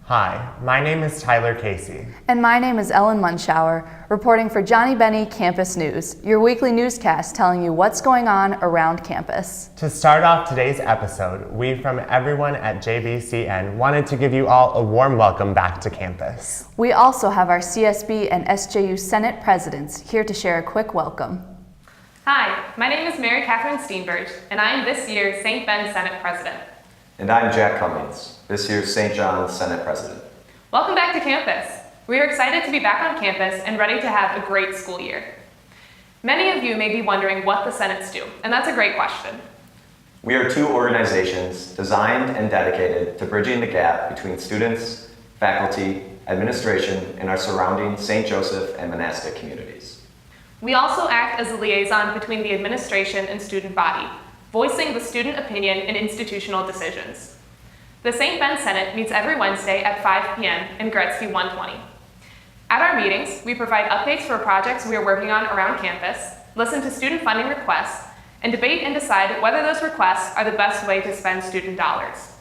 Hi, my name is Tyler Casey. And my name is Ellen Munschauer, reporting for Johnnie Bennie Campus News, your weekly newscast telling you what's going on around campus. To start off today's episode, we from everyone at JBCN wanted to give you all a warm welcome back to campus. We also have our CSB and SJU Senate presidents here to share a quick welcome. Hi, my name is Mary Catherine Steenberg, and I am this year's St. Ben Senate President. And I'm Jack Cummings, this year's St. John's Senate President. Welcome back to campus. We are excited to be back on campus and ready to have a great school year. Many of you may be wondering what the Senates do, and that's a great question. We are two organizations designed and dedicated to bridging the gap between students, faculty, administration, and our surrounding St. Joseph and monastic communities. We also act as a liaison between the administration and student body, voicing the student opinion in institutional decisions. The St. Ben Senate meets every Wednesday at 5 p.m. in Gretzky 120. At our meetings, we provide updates for projects we are working on around campus, listen to student funding requests, and debate and decide whether those requests are the best way to spend student dollars.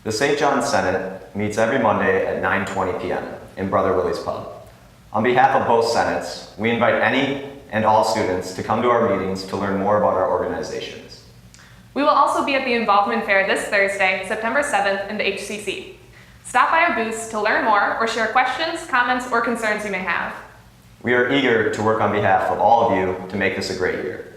The St. John's Senate meets every Monday at 9:20 p.m. in Brother Willie's Pub. On behalf of both Senates, we invite any and all students to come to our meetings to learn more about our organizations. We will also be at the Involvement Fair this Thursday, September 7th in the HCC. Stop by our booths to learn more or share questions, comments, or concerns you may have. We are eager to work on behalf of all of you to make this a great year.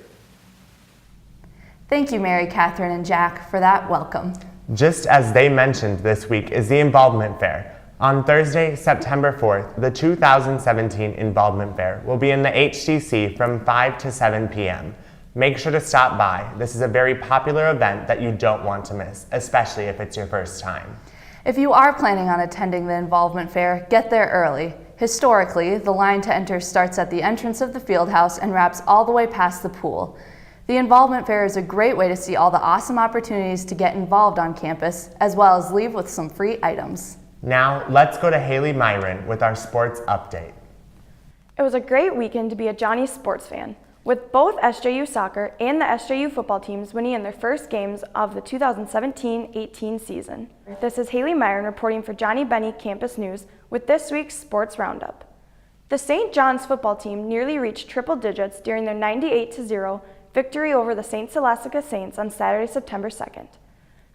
Thank you, Mary Catherine and Jack, for that welcome. Just as they mentioned, this week is the Involvement Fair. On Thursday, September 4th, the 2017 Involvement Fair will be in the HCC from 5 to 7 p.m. Make sure to stop by. This is a very popular event that you don't want to miss, especially if it's your first time. If you are planning on attending the Involvement Fair, get there early. Historically, the line to enter starts at the entrance of the field house and wraps all the way past the pool. The Involvement Fair is a great way to see all the awesome opportunities to get involved on campus, as well as leave with some free items. Now, let's go to Haley Myron with our sports update. It was a great weekend to be a Johnnie sports fan, with both SJU soccer and the SJU football teams winning in their first games of the 2017-18 season. This is Haley Myron reporting for Johnnie Bennie Campus News with this week's Sports Roundup. The St. John's football team nearly reached triple digits during their 98-0 victory over the St. Scholastica Saints on Saturday, September 2nd.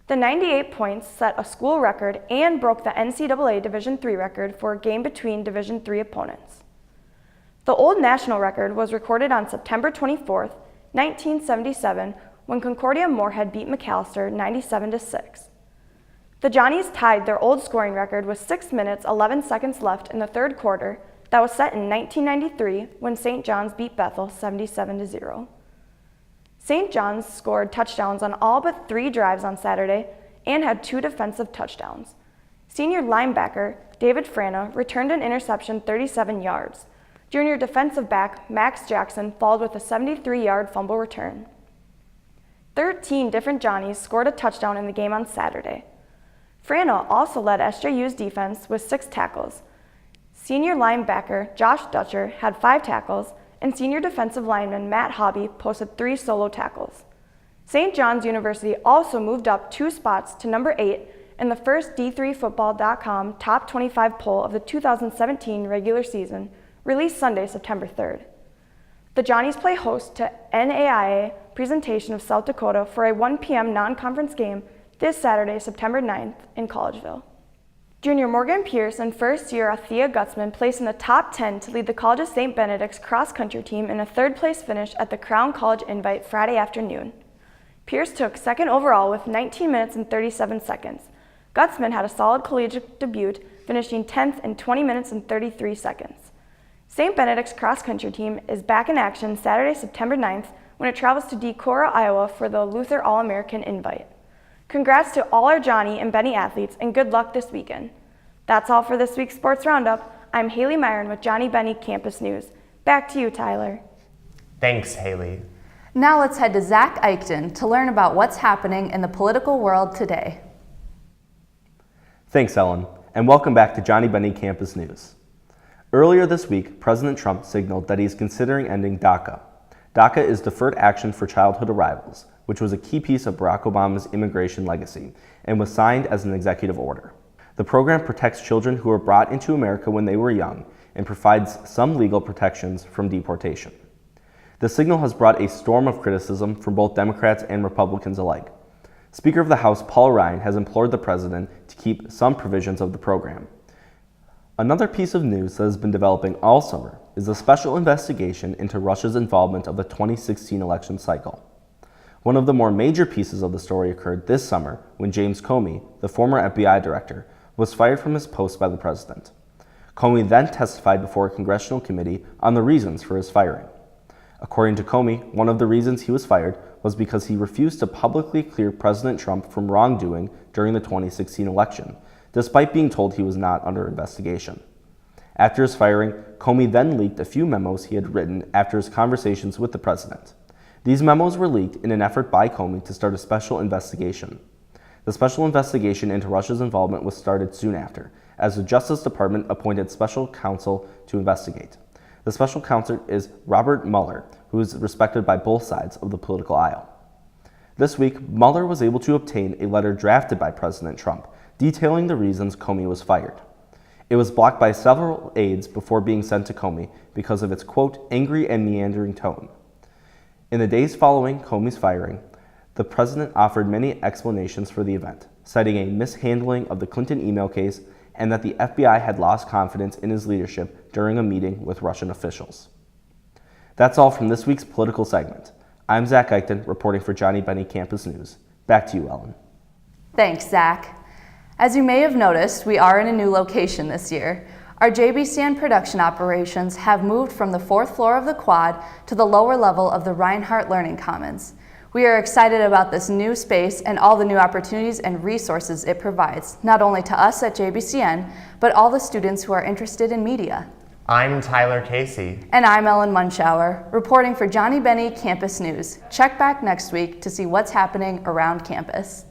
The 98 points set a school record and broke the NCAA Division III record for a game between Division III opponents. The old national record was recorded on September 24, 1977, when Concordia Moorhead beat McAllister 97-6. The Johnnies tied their old scoring record with 6 minutes 11 seconds left in the third quarter that was set in 1993 when St. John's beat Bethel 77-0. St. John's scored touchdowns on all but 3 drives on Saturday and had 2 defensive touchdowns. Senior linebacker David Frana returned an interception 37 yards. Junior defensive back Max Jackson followed with a 73-yard fumble return. 13 different Johnnies scored a touchdown in the game on Saturday. Frana also led SJU's defense with 6 tackles. Senior linebacker Josh Dutcher had 5 tackles, and senior defensive lineman Matt Hobby posted 3 solo tackles. St. John's University also moved up 2 spots to number 8 in the first D3Football.com Top 25 poll of the 2017 regular season, released Sunday, September 3rd. The Johnnies play host to NAIA presentation of South Dakota for a 1 p.m. non-conference game this Saturday, September 9th in Collegeville. Junior Morgan Pierce and first-year Althea Gutzman placed in the top 10 to lead the College of St. Benedict's cross-country team in a third-place finish at the Crown College Invite Friday afternoon. Pierce took second overall with 19 minutes and 37 seconds. Gutzman had a solid collegiate debut, finishing 10th in 20 minutes and 33 seconds. St. Benedict's cross-country team is back in action Saturday, September 9th, when it travels to Decorah, Iowa for the Luther All-American Invite. Congrats to all our Johnnie and Bennie athletes, and good luck this weekend. That's all for this week's Sports Roundup. I'm Haley Myron with Johnnie Bennie Campus News. Back to you, Tyler. Thanks, Haley. Now let's head to Zach Eichten to learn about what's happening in the political world today. Thanks, Ellen, and welcome back to Johnnie Bennie Campus News. Earlier this week, President Trump signaled that he is considering ending DACA. DACA is Deferred Action for Childhood Arrivals, which was a key piece of Barack Obama's immigration legacy and was signed as an executive order. The program protects children who are brought into America when they were young and provides some legal protections from deportation. The signal has brought a storm of criticism from both Democrats and Republicans alike. Speaker of the House Paul Ryan has implored the president to keep some provisions of the program. Another piece of news that has been developing all summer is a special investigation into Russia's involvement of the 2016 election cycle. One of the more major pieces of the story occurred this summer when James Comey, the former FBI director, was fired from his post by the president. Comey then testified before a congressional committee on the reasons for his firing. According to Comey, one of the reasons he was fired was because he refused to publicly clear President Trump from wrongdoing during the 2016 election, despite being told he was not under investigation. After his firing, Comey then leaked a few memos he had written after his conversations with the president. These memos were leaked in an effort by Comey to start a special investigation. The special investigation into Russia's involvement was started soon after, as the Justice Department appointed special counsel to investigate. The special counsel is Robert Mueller, who is respected by both sides of the political aisle. This week, Mueller was able to obtain a letter drafted by President Trump detailing the reasons Comey was fired. It was blocked by several aides before being sent to Comey because of its, quote, angry and meandering tone. In the days following Comey's firing, the president offered many explanations for the event, citing a mishandling of the Clinton email case and that the FBI had lost confidence in his leadership during a meeting with Russian officials. That's all from this week's political segment. I'm Zach Eichten, reporting for Johnnie Bennie Campus News. Back to you, Ellen. Thanks, Zach. As you may have noticed, we are in a new location this year. Our JBCN production operations have moved from the 4th floor of the quad to the lower level of the Reinhardt Learning Commons. We are excited about this new space and all the new opportunities and resources it provides, not only to us at JBCN, but all the students who are interested in media. I'm Tyler Casey. And I'm Ellen Munschauer, reporting for Johnnie Bennie Campus News. Check back next week to see what's happening around campus.